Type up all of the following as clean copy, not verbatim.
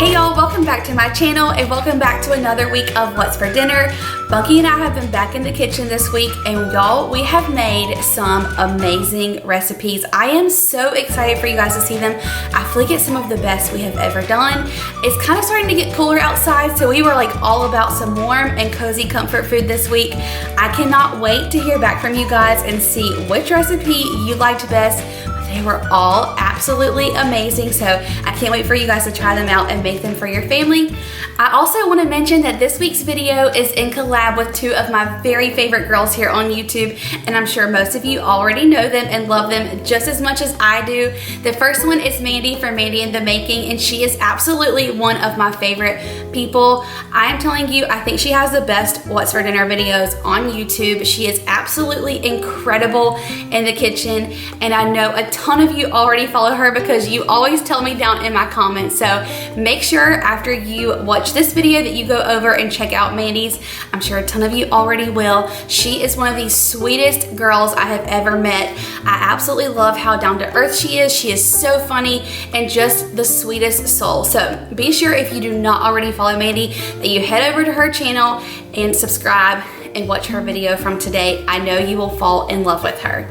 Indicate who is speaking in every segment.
Speaker 1: Hey y'all, welcome back to my channel and welcome back to another week of What's for Dinner. Bunky and I have been back in the kitchen this week and y'all, we have made some amazing recipes. I am so excited for you guys to see them. I feel like it's some of the best we have ever done. It's kind of starting to get cooler outside, so we were like all about some warm and cozy comfort food this week. I cannot wait to hear back from you guys and see which recipe you liked best. They were all absolutely amazing, so I can't wait for you guys to try them out and make them for your family. I also want to mention that this week's video is in collab with two of my very favorite girls here on YouTube, and I'm sure most of you already know them and love them just as much as I do. The first one is Mandy from Mandy in the Making, and she is absolutely one of my favorite people. I am telling you, I think she has the best What's for Dinner videos on YouTube. She is absolutely incredible in the kitchen, and I know a ton of you already follow her because you always tell me down in my comments. So make sure after you watch this video that you go over and check out Mandy's. I'm sure a ton of you already will. She is one of the sweetest girls I have ever met. I absolutely love how down to earth she is. She is so funny and just the sweetest soul. So be sure, if you do not already follow Mandy, that you head over to her channel and subscribe and watch her video from today. I know you will fall in love with her.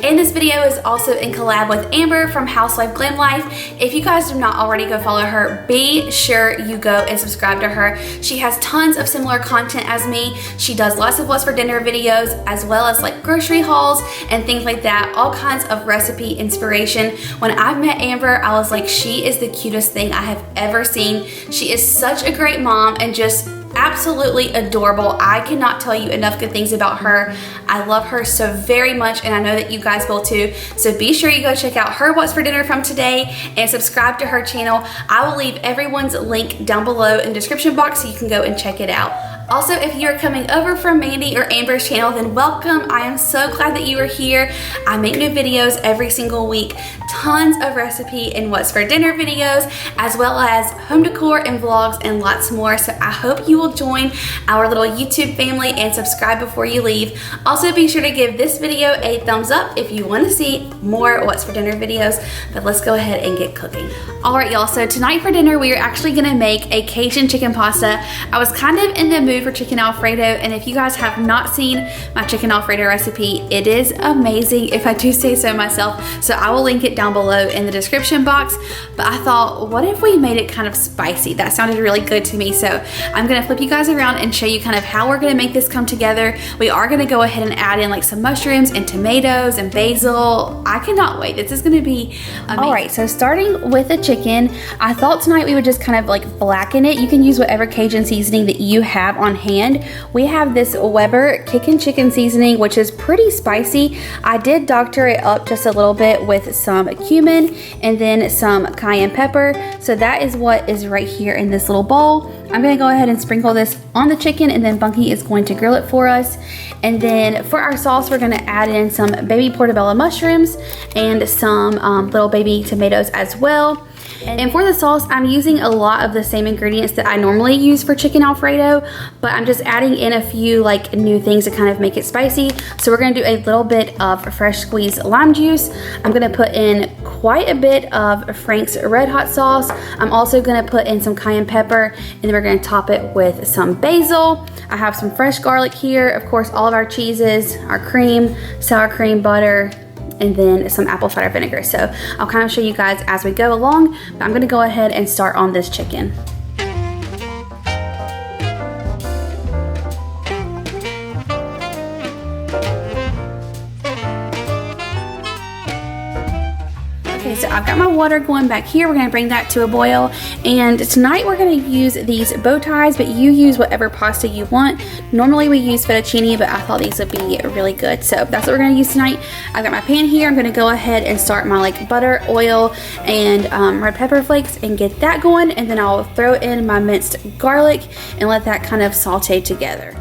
Speaker 1: And this video is also in collab with Amber from Housewife Glam Life. If you guys do not already go follow her, be sure you go and subscribe to her. She has tons of similar content as me. She does lots of What's for Dinner videos, as well as like grocery hauls and things like that, all kinds of recipe inspiration. When I met Amber, I was like, she is the cutest thing I have ever seen. She is such a great mom and just absolutely adorable. I cannot tell you enough good things about her. I love her so very much, and I know that you guys will too. So be sure you go check out her What's for Dinner from today and subscribe to her channel. I will leave everyone's link down below in the description box so you can go and check it out. Also, if you're coming over from Mandy or Amber's channel, then welcome. I am so glad that you are here. I make new videos every single week. Tons of recipe and What's for Dinner videos, as well as home decor and vlogs and lots more. So I hope you will join our little YouTube family and subscribe before you leave. Also, be sure to give this video a thumbs up if you want to see more What's for Dinner videos. But let's go ahead and get cooking. All right, y'all. So tonight for dinner, we are actually going to make a Cajun chicken pasta. I was kind of in the mood for chicken Alfredo, and if you guys have not seen my chicken Alfredo recipe, it is amazing, if I do say so myself. So I will link it down below in the description box. But I thought, what if we made it kind of spicy? That sounded really good to me. So I'm gonna flip you guys around and show you kind of how we're gonna make this come together. We are gonna go ahead and add in like some mushrooms and tomatoes and basil. I cannot wait. This is gonna be amazing. All right, so starting with the chicken, I thought tonight we would just kind of like blacken it. You can use whatever Cajun seasoning that you have on hand. We have this Weber Kickin' Chicken seasoning, which is pretty spicy. I did doctor it up just a little bit with some cumin and then some cayenne pepper. So that is what is right here in this little bowl. I'm gonna go ahead and sprinkle this on the chicken, and then Bunky is going to grill it for us. And then for our sauce, we're gonna add in some baby portobello mushrooms and some little baby tomatoes as well. And for the sauce, I'm using a lot of the same ingredients that I normally use for chicken Alfredo, but I'm just adding in a few like new things to kind of make it spicy. So we're gonna do a little bit of fresh squeezed lime juice. I'm gonna put in quite a bit of Frank's Red Hot sauce. I'm also gonna put in some cayenne pepper, and then we're gonna top it with some basil. I have some fresh garlic here. Of course, all of our cheeses, our cream, sour cream, butter, and then some apple cider vinegar. So I'll kind of show you guys as we go along, but I'm gonna go ahead and start on this chicken. Okay, so I've got my water going back here. We're gonna bring that to a boil. And tonight we're gonna use these bow ties, but you use whatever pasta you want. Normally we use fettuccine, but I thought these would be really good. So that's what we're gonna use tonight. I've got my pan here. I'm gonna go ahead and start my like butter, oil, and red pepper flakes and get that going. And then I'll throw in my minced garlic and let that kind of saute together.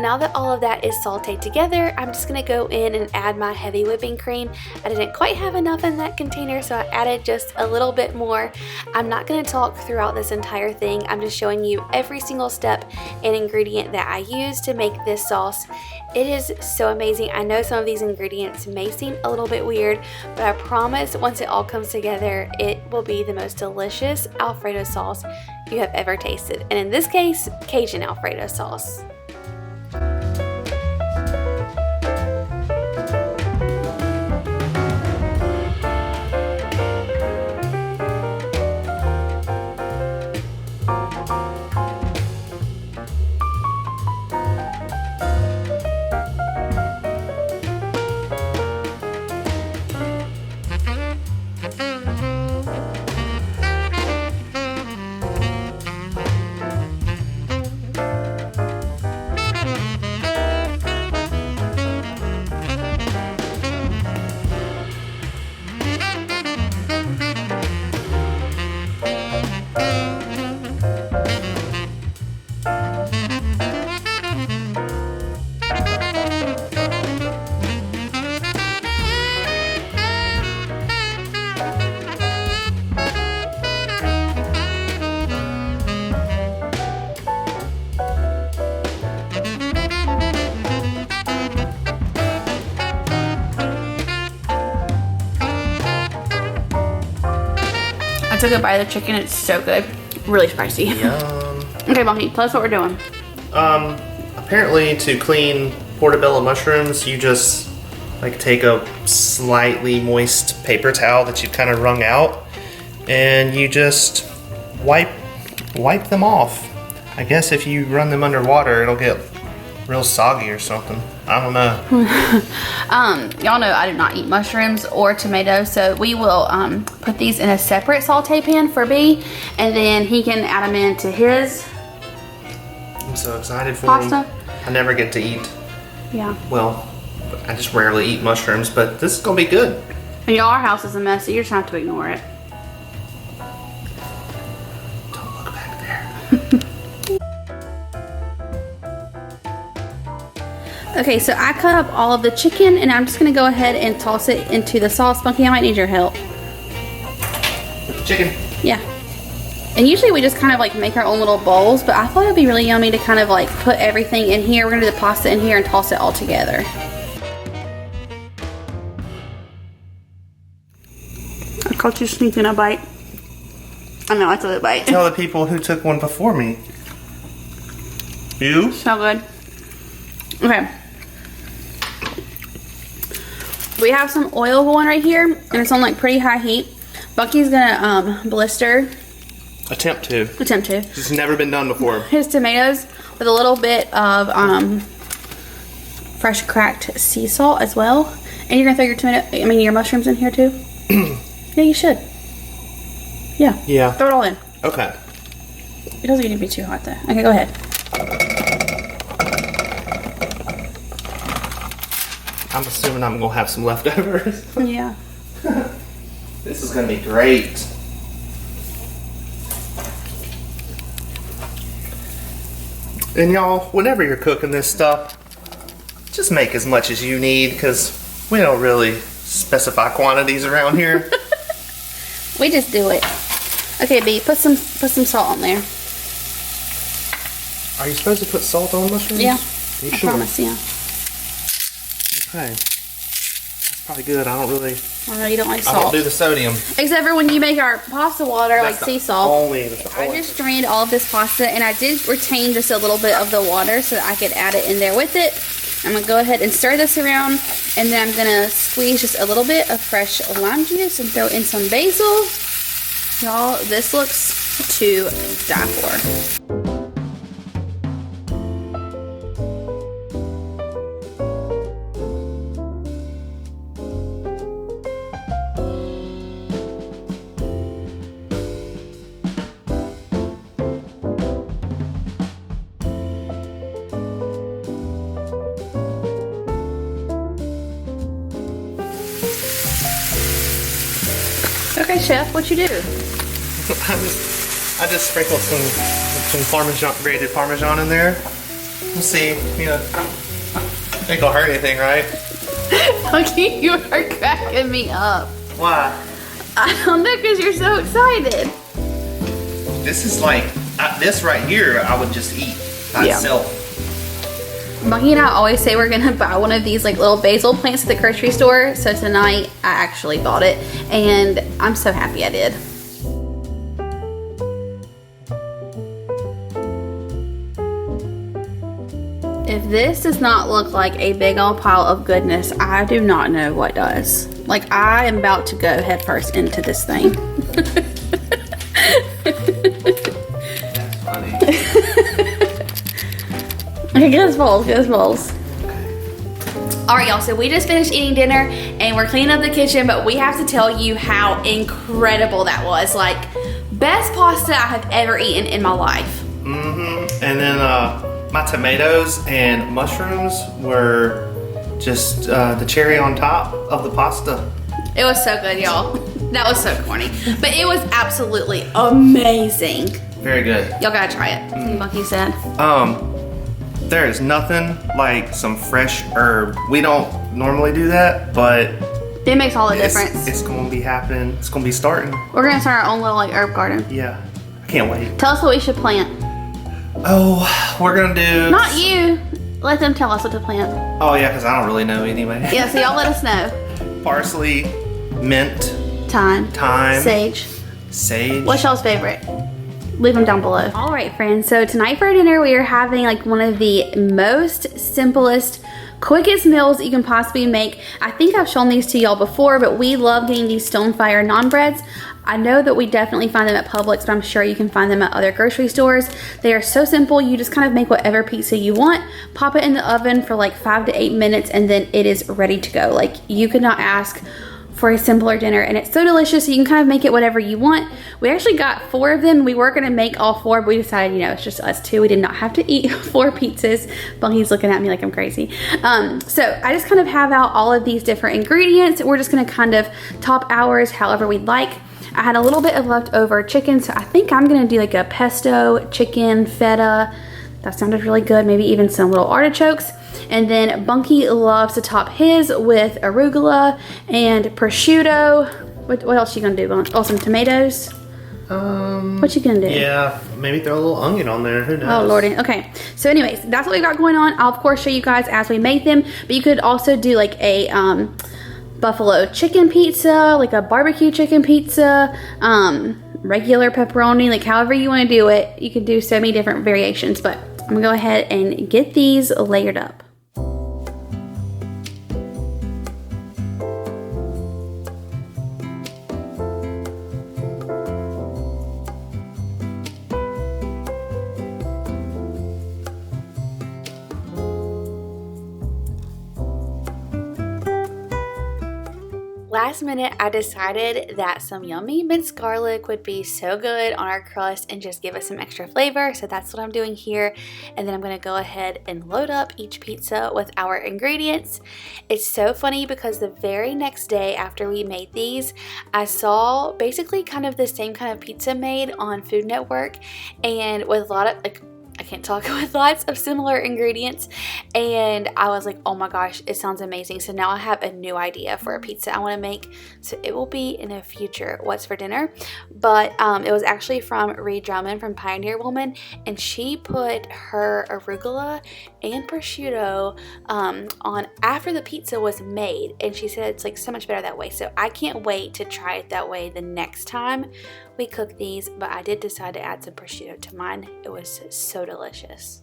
Speaker 1: now that all of that is sauteed together, I'm just gonna go in and add my heavy whipping cream. I didn't quite have enough in that container, so I added just a little bit more. I'm not gonna talk throughout this entire thing. I'm just showing you every single step and ingredient that I use to make this sauce. It is so amazing. I know some of these ingredients may seem a little bit weird, but I promise once it all comes together, it will be the most delicious Alfredo sauce you have ever tasted. And in this case, Cajun Alfredo sauce. I took a bite of the chicken. It's so good. Really spicy.
Speaker 2: Yum.
Speaker 1: Okay, Monkey, tell us what we're doing.
Speaker 2: Apparently to clean portobello mushrooms, you just like take a slightly moist paper towel that you've kind of wrung out, and you just wipe them off. I guess if you run them under water, it'll get real soggy or something. I don't know.
Speaker 1: Y'all know I do not eat mushrooms or tomatoes, so we will put these in a separate saute pan for B, and then he can add them into his
Speaker 2: I'm so excited for
Speaker 1: pasta.
Speaker 2: him. I never get to eat.
Speaker 1: Yeah.
Speaker 2: Well, I just rarely eat mushrooms, but this is gonna be good.
Speaker 1: And y'all, our house is a mess, so you just have to ignore it.
Speaker 2: Don't look back there.
Speaker 1: Okay, so I cut up all of the chicken, and I'm just gonna go ahead and toss it into the sauce. Spunky, I might need your help.
Speaker 2: Chicken.
Speaker 1: Yeah. And usually we just kind of like make our own little bowls, but I thought it'd be really yummy to kind of like put everything in here. We're gonna do the pasta in here and toss it all together. I caught you sneaking a bite. I know, I took a bite.
Speaker 2: Tell the people who took one before me. You?
Speaker 1: So good. Okay. We have some oil going right here, and it's on like pretty high heat. Bucky's gonna
Speaker 2: Attempt to. It's never been done before.
Speaker 1: His tomatoes with a little bit of fresh cracked sea salt as well. And you're gonna throw your mushrooms in here too? Yeah, you should. Yeah.
Speaker 2: Yeah.
Speaker 1: Throw it all in.
Speaker 2: Okay.
Speaker 1: It doesn't need to be too hot though. Okay, go ahead.
Speaker 2: I'm assuming I'm gonna have some leftovers.
Speaker 1: Yeah.
Speaker 2: This is gonna be great. And y'all, whenever you're cooking this stuff, just make as much as you need, because we don't really specify quantities around here.
Speaker 1: We just do it. Okay, B, put some salt on there.
Speaker 2: Are you supposed to put salt on mushrooms?
Speaker 1: Yeah.
Speaker 2: You
Speaker 1: I
Speaker 2: sure?
Speaker 1: promise, yeah.
Speaker 2: Okay. That's probably good. I don't really...
Speaker 1: I know you don't like
Speaker 2: I
Speaker 1: salt.
Speaker 2: don't do the sodium.
Speaker 1: Except for when you make our pasta water, like sea salt. I just drained all of this pasta, and I did retain just a little bit of the water so that I could add it in there with it. I'm going to go ahead and stir this around, and then I'm going to squeeze just a little bit of fresh lime juice and throw in some basil. Y'all, this looks to die for. Okay, Chef, what you do?
Speaker 2: I just sprinkled some Parmesan, grated Parmesan in there. We'll see. You know, ain't gonna hurt anything, right?
Speaker 1: Okay, you are cracking me up.
Speaker 2: Why?
Speaker 1: I don't know, because you're so excited.
Speaker 2: This is like, this right here, I would just eat by itself.
Speaker 1: Bunky and I always say we're gonna buy one of these like little basil plants at the grocery store. So tonight I actually bought it and I'm so happy I did. If this does not look like a big old pile of goodness, I do not know what does. Like, I am about to go head first into this thing.
Speaker 2: That's funny.
Speaker 1: Okay, get us bowls, get us bowls. All right, y'all, so we just finished eating dinner and we're cleaning up the kitchen, but we have to tell you how incredible that was. Like, best pasta I have ever eaten in my life.
Speaker 2: Mm-hmm. And then my tomatoes and mushrooms were just the cherry on top of the pasta.
Speaker 1: It was so good, y'all. That was so corny, but it was absolutely amazing.
Speaker 2: Very good.
Speaker 1: Y'all gotta try it. Bunky said.
Speaker 2: There is nothing like some fresh herb. We don't normally do that, but
Speaker 1: it makes all the difference.
Speaker 2: It's gonna be happening. It's gonna be starting.
Speaker 1: We're gonna start our own little like herb garden.
Speaker 2: Yeah, I can't wait.
Speaker 1: Tell us what we should plant.
Speaker 2: Oh, we're gonna do.
Speaker 1: Not you. Let them tell us what to plant.
Speaker 2: Oh yeah, because I don't really know anyway.
Speaker 1: Yeah, so y'all let us know.
Speaker 2: Parsley, mint,
Speaker 1: Thyme,
Speaker 2: sage.
Speaker 1: What's y'all's favorite? Leave them down below. All right, friends. So tonight for dinner, we are having like one of the most simplest, quickest meals you can possibly make. I think I've shown these to y'all before, but we love getting these Stonefire naan breads. I know that we definitely find them at Publix, but I'm sure you can find them at other grocery stores. They are so simple. You just kind of make whatever pizza you want, pop it in the oven for like 5 to 8 minutes, and then it is ready to go. Like, you could not ask for a simpler dinner, and it's so delicious. So you can kind of make it whatever you want. We actually got 4 of them. We were gonna make all 4, but we decided, you know, it's just us 2. We did not have to eat 4 pizzas. Bunky's looking at me like I'm crazy. So I just kind of have out all of these different ingredients. We're just gonna kind of top ours however we'd like. I had a little bit of leftover chicken, so I think I'm gonna do like a pesto chicken feta. That sounded really good. Maybe even some little artichokes. And then Bunky loves to top his with arugula and prosciutto. What else you gonna do, Bunky? Oh, some tomatoes? What you gonna do?
Speaker 2: Yeah, maybe throw a little onion on there, who knows?
Speaker 1: Oh, lordy. Okay, so anyways, that's what we got going on. I'll of course show you guys as we make them, but you could also do like a buffalo chicken pizza, like a barbecue chicken pizza, regular pepperoni, like however you wanna do it. You can do so many different variations, but I'm gonna go ahead and get these layered up. Last minute, I decided that some yummy minced garlic would be so good on our crust and just give us some extra flavor. So that's what I'm doing here. And then I'm gonna go ahead and load up each pizza with our ingredients. It's so funny because the very next day after we made these, I saw basically kind of the same kind of pizza made on Food Network, and with a lot of like, I can't talk, with lots of similar ingredients, and I was like, oh my gosh, it sounds amazing. So now I have a new idea for a pizza I want to make, so it will be in a future What's for Dinner. But it was actually from Reed Drummond from Pioneer Woman, and she put her arugula and prosciutto on after the pizza was made, and she said it's like so much better that way. So I can't wait to try it that way the next time we cook these, but I did decide to add some prosciutto to mine. It was so delicious.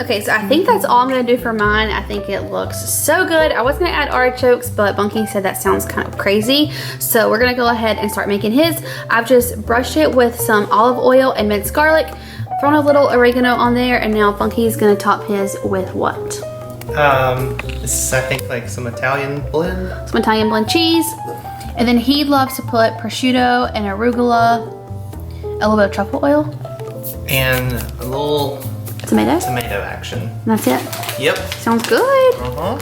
Speaker 1: Okay, so I think that's all I'm gonna do for mine. I think it looks so good. I was gonna add artichokes, but Bunky said that sounds kind of crazy. So we're gonna go ahead and start making his. I've just brushed it with some olive oil and minced garlic, thrown a little oregano on there, and now Bunky's gonna top his with what?
Speaker 2: This is, I think, like some Italian blend.
Speaker 1: Some Italian blend cheese. And then he loves to put prosciutto and arugula, a little bit of truffle oil.
Speaker 2: And a little tomato action.
Speaker 1: And that's it?
Speaker 2: Yep.
Speaker 1: Sounds good.
Speaker 2: Uh-huh.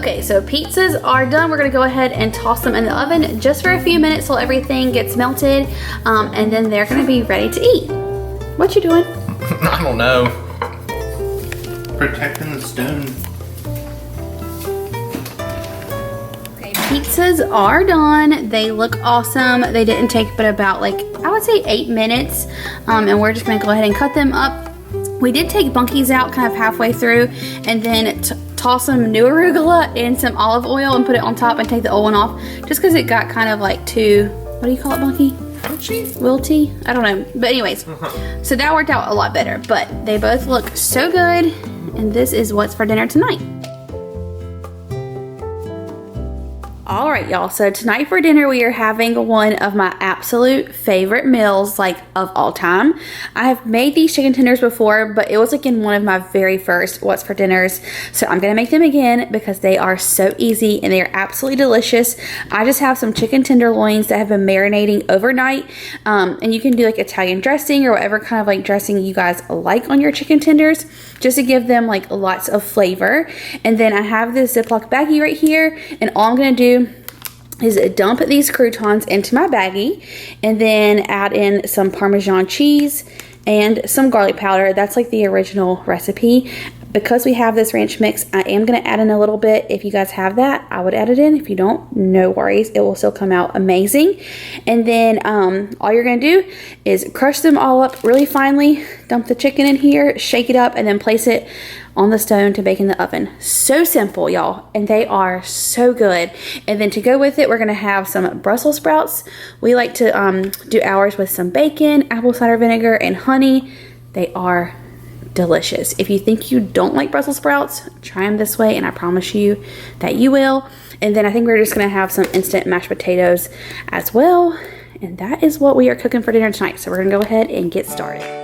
Speaker 1: Okay, so pizzas are done. We're gonna go ahead and toss them in the oven just for a few minutes till everything gets melted, and then they're gonna be ready to eat. What you doing?
Speaker 2: I don't know. Protecting the stone.
Speaker 1: Okay, pizzas are done. They look awesome. They didn't take but about like, I would say 8 minutes, and we're just gonna go ahead and cut them up. We did take bunkies out kind of halfway through and then toss some new arugula in some olive oil and put it on top and take the old one off just because it got kind of like too, what do you call it, Bunky? Wilty? I don't know. But anyways, so that worked out a lot better. But they both look so good, and this is what's for dinner tonight. All right, y'all, so tonight for dinner we are having one of my absolute favorite meals, like, of all time. I have made these chicken tenders before, but it was like in one of my very first what's for dinners, so I'm gonna make them again because they are so easy and they are absolutely delicious. I just have some chicken tenderloins that have been marinating overnight, and you can do like Italian dressing or whatever kind of like dressing you guys like on your chicken tenders, just to give them like lots of flavor. And then I have this Ziploc baggie right here, and all I'm gonna do is dump these croutons into my baggie and then add in some Parmesan cheese and some garlic powder. That's like the original recipe. Because we have this ranch mix, I am going to add in a little bit. If you guys have that, I would add it in. If you don't, no worries. It will still come out amazing. And then all you're going to do is crush them all up really finely, dump the chicken in here, shake it up, and then place it on the stone to bake in the oven. So simple, y'all, and they are so good. And then to go with it, we're going to have some Brussels sprouts. We like to do ours with some bacon, apple cider vinegar, and honey. They are delicious. If you think you don't like Brussels sprouts, try them this way and I promise you that you will. And then I think we're just gonna have some instant mashed potatoes as well. And that is what we are cooking for dinner tonight. So we're gonna go ahead and get started.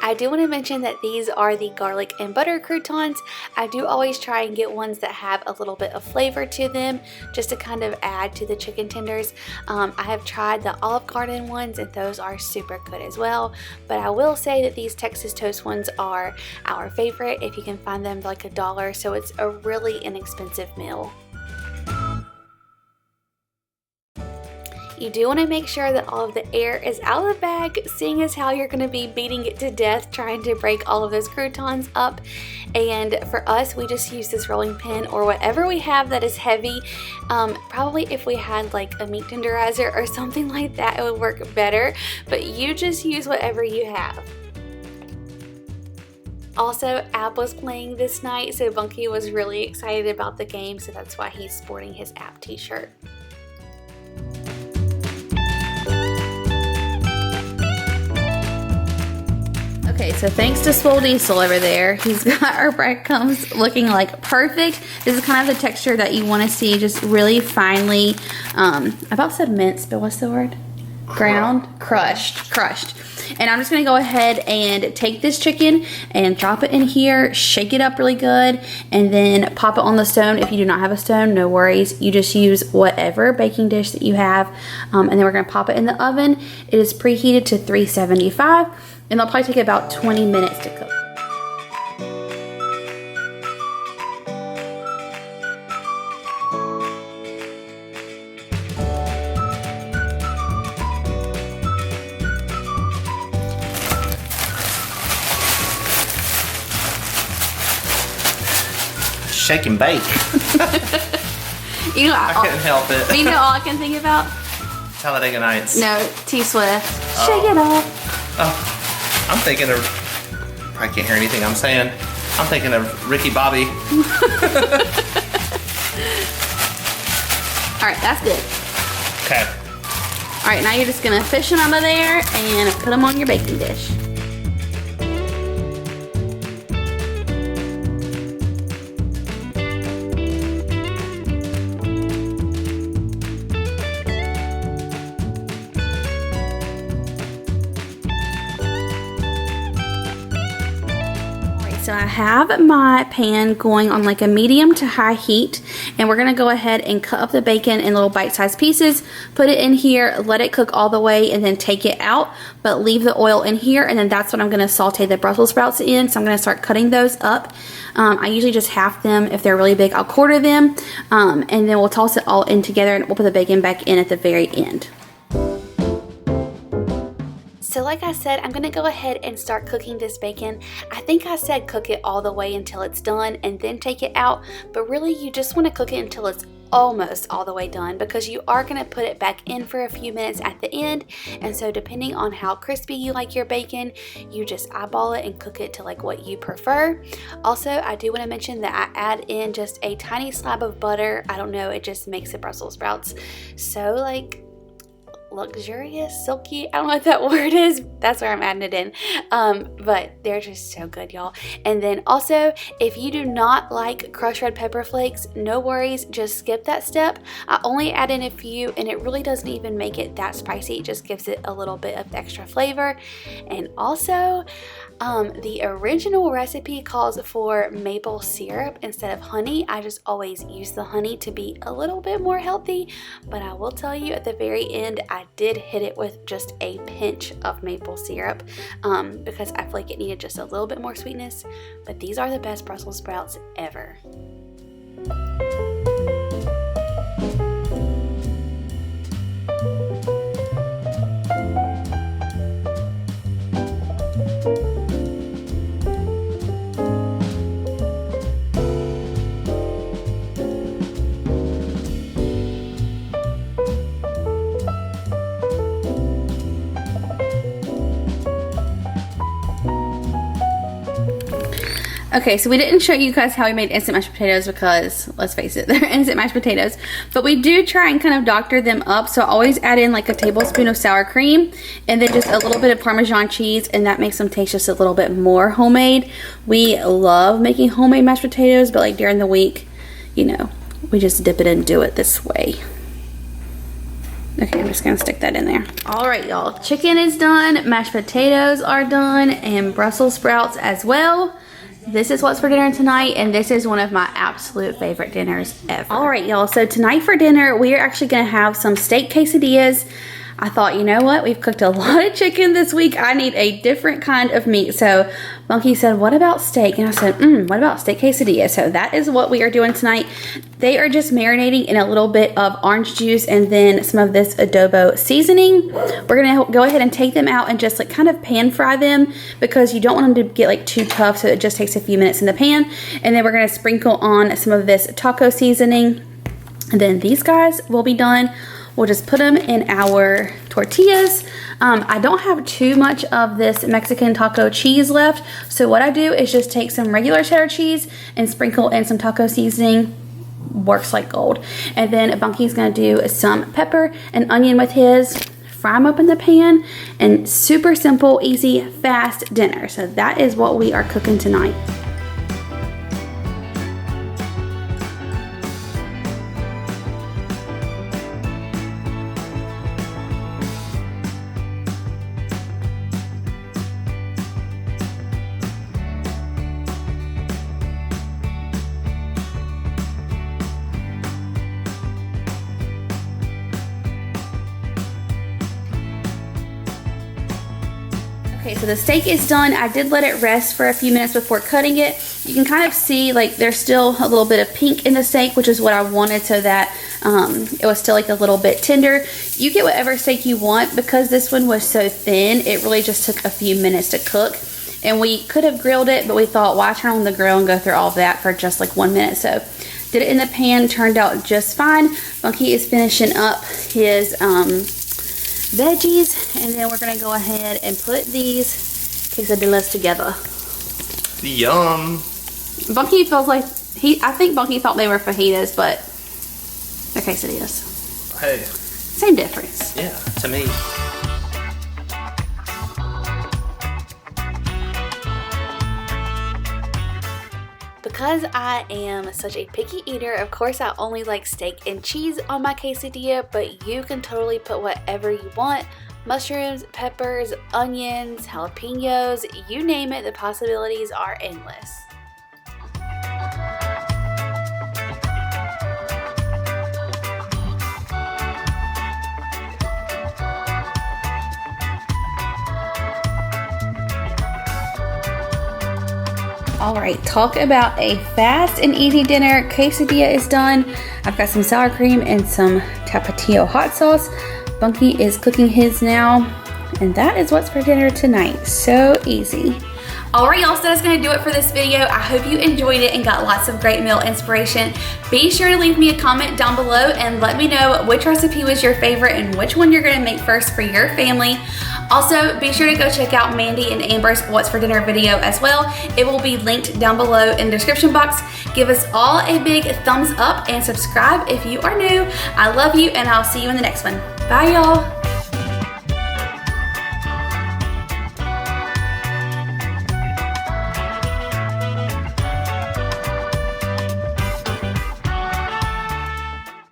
Speaker 1: I do want to mention that these are the garlic and butter croutons. I do always try and get ones that have a little bit of flavor to them, just to kind of add to the chicken tenders. I have tried the Olive Garden ones and those are super good as well. But I will say that these Texas toast ones are our favorite if you can find them for like $1. So it's a really inexpensive meal. You do want to make sure that all of the air is out of the bag, seeing as how you're going to be beating it to death trying to break all of those croutons up. And for us, we just use this rolling pin or whatever we have that is heavy. Probably if we had like a meat tenderizer or something like that, it would work better, but you just use whatever you have. Also, Ab was playing this night, so Bunky was really excited about the game, so that's why he's sporting his Ab t-shirt. Okay, so thanks to Swole Diesel over there, he's got our breadcrumbs looking like perfect. This is kind of the texture that you want to see, just really finely, I about said minced, but what's the word? Ground? Crushed. And I'm just gonna go ahead and take this chicken and drop it in here, shake it up really good, and then pop it on the stone. If you do not have a stone, no worries. You just use whatever baking dish that you have. And then we're gonna pop it in the oven. It is preheated to 375, and it'll probably take about 20 minutes to cook.
Speaker 2: Shake and bake.
Speaker 1: You know,
Speaker 2: I couldn't help it.
Speaker 1: You know all I can think about?
Speaker 2: Talladega Nights.
Speaker 1: No, T-Swift. Shake it off.
Speaker 2: Oh, I'm thinking of, I can't hear anything I'm saying. I'm thinking of Ricky Bobby.
Speaker 1: All right, that's good.
Speaker 2: Okay.
Speaker 1: All right, now you're just gonna fish them out of there and put them on your baking dish. So so I have my pan going on like a medium to high heat, and we're gonna go ahead and cut up the bacon in little bite-sized pieces, put it in here, let it cook all the way, and then take it out, but leave the oil in here, and then that's what I'm gonna saute the Brussels sprouts in. So I'm gonna start cutting those up. I usually just half them. If they're really big, I'll quarter them, and then we'll toss it all in together, and we'll put the bacon back in at the very end. So like I said, I'm gonna go ahead and start cooking this bacon. I think I said cook it all the way until it's done and then take it out, but really you just wanna cook it until it's almost all the way done, because you are gonna put it back in for a few minutes at the end. And so depending on how crispy you like your bacon, you just eyeball it and cook it to like what you prefer. Also, I do wanna mention that I add in just a tiny slab of butter. I don't know, it just makes the Brussels sprouts so like luxurious, silky, I don't know what that word is. That's where I'm adding it in. But they're just so good, y'all. And then also, if you do not like crushed red pepper flakes, no worries, just skip that step. I only add in a few, and it really doesn't even make it that spicy. It just gives it a little bit of extra flavor. And also, the original recipe calls for maple syrup instead of honey. I just always use the honey to be a little bit more healthy, but I will tell you at the very end, I did hit it with just a pinch of maple syrup because I feel like it needed just a little bit more sweetness. But these are the best Brussels sprouts ever. Okay, so we didn't show you guys how we made instant mashed potatoes because, let's face it, they're instant mashed potatoes. But we do try and kind of doctor them up. So I always add in like a tablespoon of sour cream and then just a little bit of Parmesan cheese, and that makes them taste just a little bit more homemade. We love making homemade mashed potatoes, but like during the week, you know, we just dip it and do it this way. Okay, I'm just gonna stick that in there. All right, y'all, chicken is done, mashed potatoes are done, and Brussels sprouts as well. This is what's for dinner tonight, and this is one of my absolute favorite dinners ever. All right, y'all, so tonight for dinner, we are actually gonna have some steak quesadillas. I thought, you know what? We've cooked a lot of chicken this week. I need a different kind of meat. So Monkey said, what about steak? And I said, what about steak quesadilla? So that is what we are doing tonight. They are just marinating in a little bit of orange juice and then some of this adobo seasoning. We're going to go ahead and take them out and just like kind of pan fry them because you don't want them to get like too tough. So it just takes a few minutes in the pan. And then we're going to sprinkle on some of this taco seasoning. And then these guys will be done. We'll just put them in our tortillas. I don't have too much of this Mexican taco cheese left. So what I do is just take some regular cheddar cheese and sprinkle in some taco seasoning. Works like gold. And then Bunky's gonna do some pepper and onion with his. Fry them up in the pan. And super simple, easy, fast dinner. So that is what we are cooking tonight. Okay, so the steak is done. I did let it rest for a few minutes before cutting it. You can kind of see like there's still a little bit of pink in the steak, which is what I wanted so that it was still like a little bit tender. You get whatever steak you want. Because this one was so thin, it really just took a few minutes to cook. And we could have grilled it, but we thought, why turn on the grill and go through all of that for just like 1 minute? So did it in the pan, turned out just fine. Monkey is finishing up his veggies, and then we're gonna go ahead and put these quesadillas together.
Speaker 2: Yum.
Speaker 1: Bunky feels like I think Bunky thought they were fajitas, but they're quesadillas.
Speaker 2: Hey.
Speaker 1: Same difference.
Speaker 2: Yeah, to me.
Speaker 1: Because I am such a picky eater, of course I only like steak and cheese on my quesadilla, but you can totally put whatever you want. Mushrooms, peppers, onions, jalapenos, you name it, the possibilities are endless. All right, talk about a fast and easy dinner. Quesadilla is done. I've got some sour cream and some tapatio hot sauce. Bunky is cooking his now, and that is what's for dinner tonight. So easy. All right, y'all, so that's gonna do it for this video. I hope you enjoyed it and got lots of great meal inspiration. Be sure to leave me a comment down below and let me know which recipe was your favorite and which one you're gonna make first for your family. Also, be sure to go check out Mandy and Amber's What's for Dinner video as well. It will be linked down below in the description box. Give us all a big thumbs up and subscribe if you are new. I love you, and I'll see you in the next one. Bye, y'all.